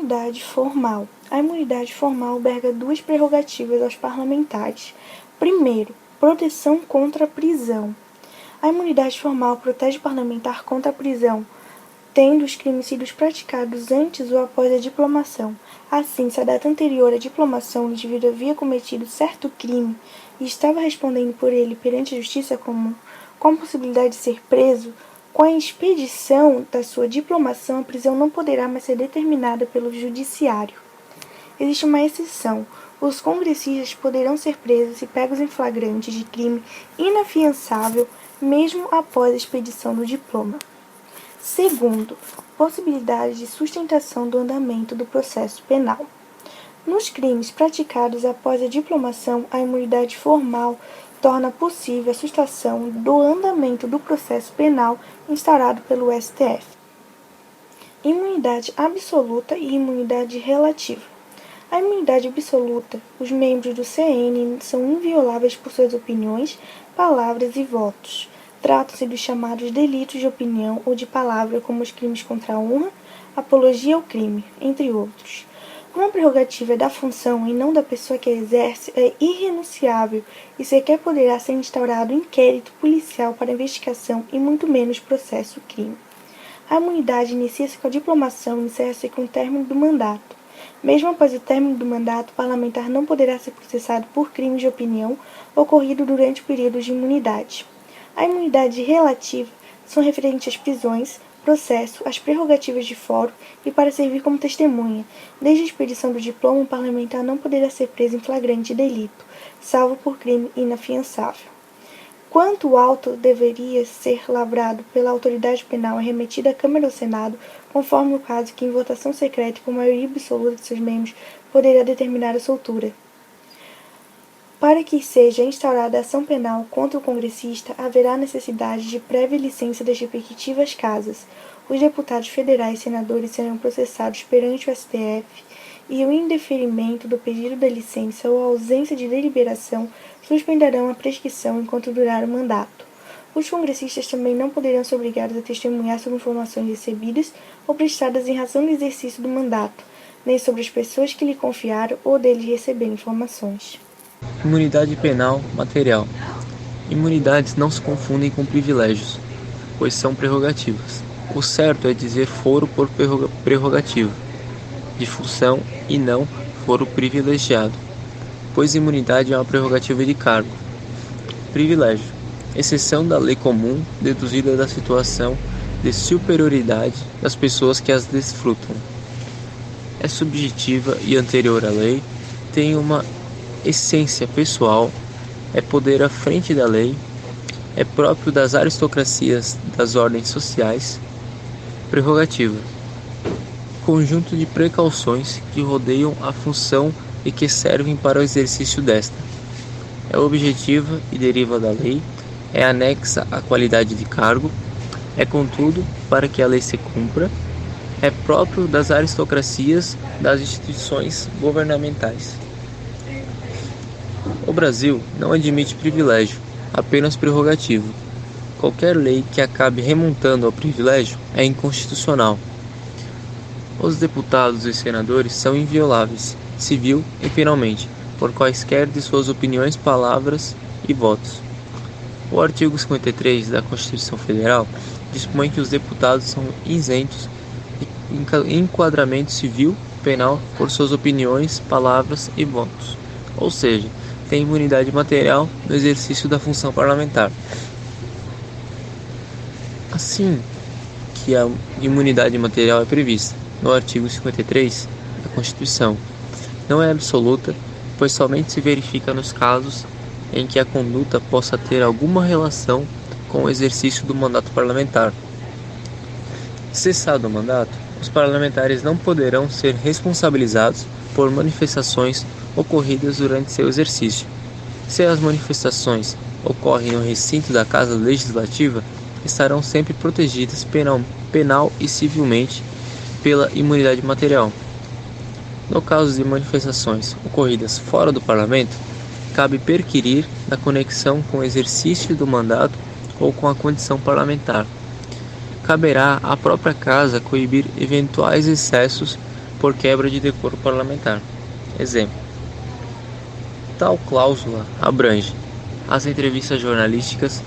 Imunidade formal. A imunidade formal alberga duas prerrogativas aos parlamentares. Primeiro, proteção contra a prisão. A imunidade formal protege o parlamentar contra a prisão, tendo os crimes sido praticados antes ou após a diplomação. Assim, se a data anterior à diplomação o indivíduo havia cometido certo crime e estava respondendo por ele perante a justiça comum, com a possibilidade de ser preso, com a expedição da sua diplomação, a prisão não poderá mais ser determinada pelo judiciário. Existe uma exceção. Os congressistas poderão ser presos se pegos em flagrante de crime inafiançável, mesmo após a expedição do diploma. Segundo, possibilidade de sustentação do andamento do processo penal. Nos crimes praticados após a diplomação, a imunidade formal torna possível a sustentação do andamento do processo penal instaurado pelo STF. Imunidade absoluta e imunidade relativa. A imunidade absoluta, os membros do CN são invioláveis por suas opiniões, palavras e votos. Tratam-se dos chamados delitos de opinião ou de palavra, como os crimes contra a honra, apologia ao crime, entre outros. Como a prerrogativa é da função e não da pessoa que a exerce, é irrenunciável e sequer poderá ser instaurado inquérito policial para investigação e muito menos processo-crime. A imunidade inicia-se com a diplomação e encerra-se com o término do mandato. Mesmo após o término do mandato, o parlamentar não poderá ser processado por crimes de opinião ocorrido durante o período de imunidade. A imunidade relativa são referentes às prisões, processo, às prerrogativas de fórum e para servir como testemunha. Desde a expedição do diploma, o parlamentar não poderá ser preso em flagrante delito, salvo por crime inafiançável. Quanto o auto deveria ser lavrado pela autoridade penal é remetido à Câmara ou Senado, conforme o caso que, em votação secreta e com maioria absoluta de seus membros, poderá determinar a soltura. Para que seja instaurada a ação penal contra o congressista, haverá necessidade de prévia licença das respectivas casas. Os deputados federais e senadores serão processados perante o STF e o indeferimento do pedido da licença ou a ausência de deliberação suspenderão a prescrição enquanto durar o mandato. Os congressistas também não poderão ser obrigados a testemunhar sobre informações recebidas ou prestadas em razão do exercício do mandato, nem sobre as pessoas que lhe confiaram ou deles receberem informações. Imunidade penal material. Imunidades não se confundem com privilégios, pois são prerrogativas. O certo é dizer foro por prerrogativa, de função e não foro privilegiado, pois imunidade é uma prerrogativa de cargo. Privilégio. Exceção da lei comum deduzida da situação de superioridade das pessoas que as desfrutam. É subjetiva e anterior à lei, tem uma essência pessoal, é poder à frente da lei, é próprio das aristocracias das ordens sociais. Prerrogativa. Conjunto de precauções que rodeiam a função e que servem para o exercício desta. É objetiva e deriva da lei, é anexa à qualidade de cargo, é contudo, para que a lei se cumpra, é próprio das aristocracias das instituições governamentais. O Brasil não admite privilégio, apenas prerrogativa. Qualquer lei que acabe remontando ao privilégio é inconstitucional. Os deputados e senadores são invioláveis, civil e penalmente, por quaisquer de suas opiniões, palavras e votos. O artigo 53 da Constituição Federal dispõe que os deputados são isentos de enquadramento civil e penal por suas opiniões, palavras e votos, ou seja, tem imunidade material no exercício da função parlamentar. Assim que a imunidade material é prevista no artigo 53 da Constituição, não é absoluta, pois somente se verifica nos casos em que a conduta possa ter alguma relação com o exercício do mandato parlamentar. Cessado o mandato, os parlamentares não poderão ser responsabilizados por manifestações ocorridas durante seu exercício. Se as manifestações ocorrem no recinto da Casa Legislativa, estarão sempre protegidas penal e civilmente pela imunidade material. No caso de manifestações ocorridas fora do Parlamento, cabe perquirir na conexão com o exercício do mandato ou com a condição parlamentar. Caberá à própria Casa coibir eventuais excessos por quebra de decoro parlamentar. Exemplo: tal cláusula abrange as entrevistas jornalísticas,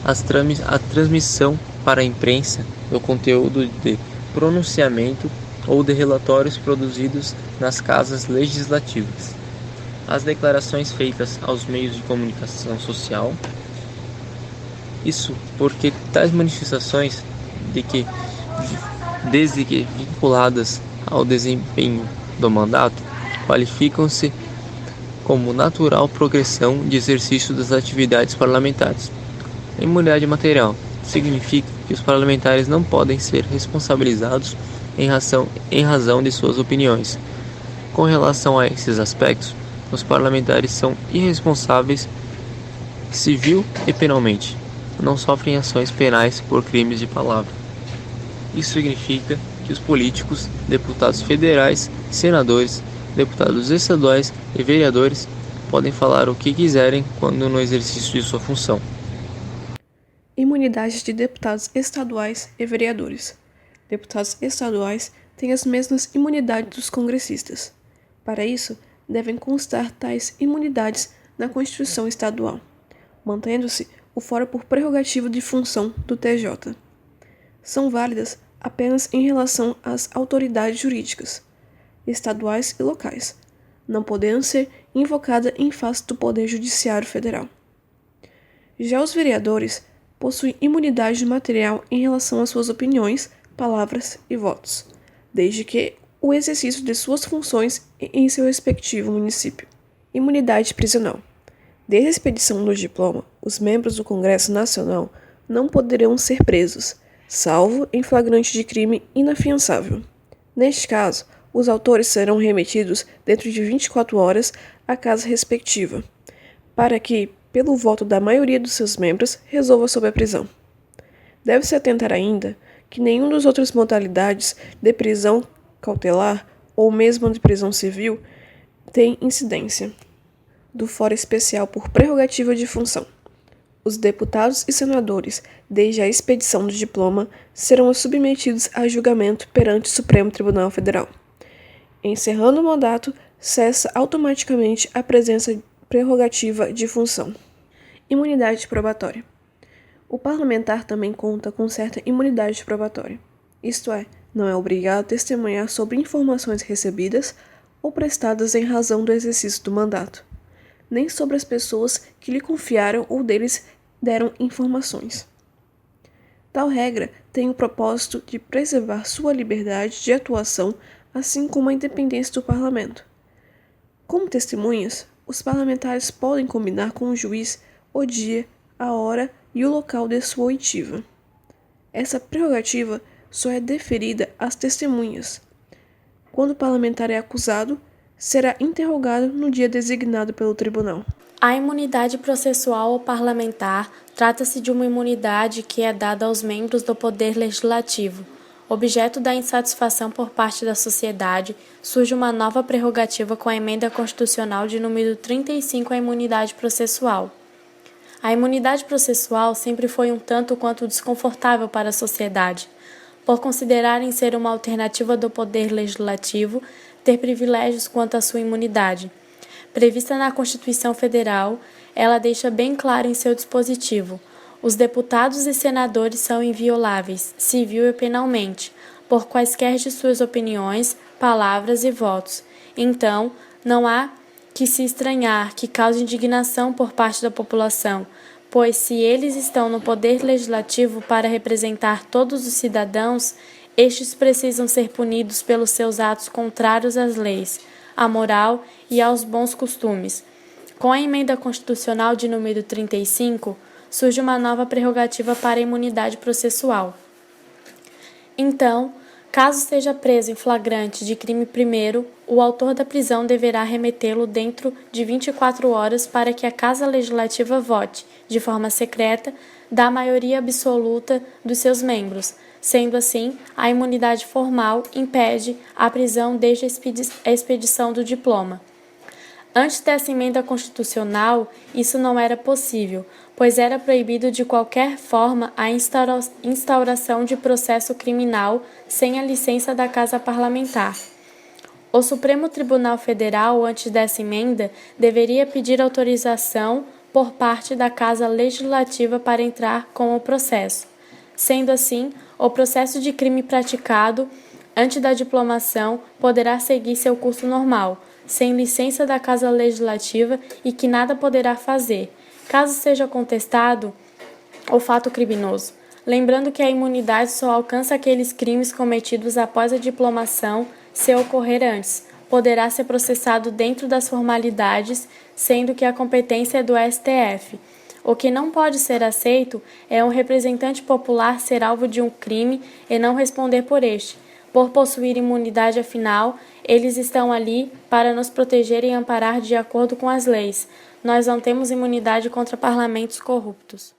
a transmissão para a imprensa do conteúdo de pronunciamento ou de relatórios produzidos nas casas legislativas, as declarações feitas aos meios de comunicação social. Isso porque tais manifestações, desde que vinculadas ao desempenho do mandato, qualificam-se como natural progressão de exercício das atividades parlamentares. Imunidade material significa que os parlamentares não podem ser responsabilizados em razão de suas opiniões. Com relação a esses aspectos, os parlamentares são irresponsáveis civil e penalmente. Não sofrem ações penais por crimes de palavra. Isso significa que os políticos, deputados federais, senadores, deputados estaduais e vereadores podem falar o que quiserem quando no exercício de sua função. Imunidade de deputados estaduais e vereadores. Deputados estaduais têm as mesmas imunidades dos congressistas. Para isso, devem constar tais imunidades na Constituição Estadual, mantendo-se o fora por prerrogativa de função do TJ. São válidas apenas em relação às autoridades jurídicas, estaduais e locais, não podendo ser invocada em face do Poder Judiciário Federal. Já os vereadores possuem imunidade material em relação às suas opiniões, palavras e votos, desde que o exercício de suas funções em seu respectivo município. Imunidade prisional. Desde a expedição do diploma, os membros do Congresso Nacional não poderão ser presos, salvo em flagrante de crime inafiançável. Neste caso, os autores serão remetidos dentro de 24 horas à casa respectiva, para que, pelo voto da maioria dos seus membros, resolva sobre a prisão. Deve-se atentar ainda que nenhum dos outras modalidades de prisão cautelar ou mesmo de prisão civil tem incidência do fora especial por prerrogativa de função. Os deputados e senadores, desde a expedição do diploma, serão submetidos a julgamento perante o Supremo Tribunal Federal. Encerrando o mandato, cessa automaticamente a presença prerrogativa de função. Imunidade probatória. O parlamentar também conta com certa imunidade probatória, isto é, não é obrigado a testemunhar sobre informações recebidas ou prestadas em razão do exercício do mandato, nem sobre as pessoas que lhe confiaram ou deles deram informações. Tal regra tem o propósito de preservar sua liberdade de atuação, assim como a independência do parlamento. Como testemunhas, os parlamentares podem combinar com o juiz o dia, a hora e o local de sua oitiva. Essa prerrogativa só é deferida às testemunhas. Quando o parlamentar é acusado, será interrogado no dia designado pelo tribunal. A imunidade processual ou parlamentar trata-se de uma imunidade que é dada aos membros do Poder Legislativo. Objeto da insatisfação por parte da sociedade, surge uma nova prerrogativa com a Emenda Constitucional de número 35 à imunidade processual. A imunidade processual sempre foi um tanto quanto desconfortável para a sociedade, por considerarem ser uma alternativa do Poder Legislativo ter privilégios quanto à sua imunidade. Prevista na Constituição Federal, ela deixa bem claro em seu dispositivo: os deputados e senadores são invioláveis, civil e penalmente, por quaisquer de suas opiniões, palavras e votos. Então, não há que se estranhar que cause indignação por parte da população, pois se eles estão no poder legislativo para representar todos os cidadãos, estes precisam ser punidos pelos seus atos contrários às leis, à moral e aos bons costumes. Com a Emenda Constitucional de número 35, surge uma nova prerrogativa para a imunidade processual. Então, caso seja preso em flagrante de crime primeiro, o autor da prisão deverá remetê-lo dentro de 24 horas para que a Casa Legislativa vote, de forma secreta, da maioria absoluta dos seus membros. Sendo assim, a imunidade formal impede a prisão desde a expedição do diploma. Antes dessa emenda constitucional, isso não era possível, pois era proibido de qualquer forma a instauração de processo criminal sem a licença da Casa Parlamentar. O Supremo Tribunal Federal, antes dessa emenda, deveria pedir autorização por parte da Casa Legislativa para entrar com o processo. Sendo assim, o processo de crime praticado antes da diplomação poderá seguir seu curso normal, sem licença da Casa Legislativa e que nada poderá fazer, caso seja contestado o fato criminoso. Lembrando que a imunidade só alcança aqueles crimes cometidos após a diplomação, se ocorrer antes. Poderá ser processado dentro das formalidades, sendo que a competência é do STF. O que não pode ser aceito é um representante popular ser alvo de um crime e não responder por este. Por possuir imunidade, afinal, eles estão ali para nos proteger e amparar de acordo com as leis. Nós não temos imunidade contra parlamentos corruptos.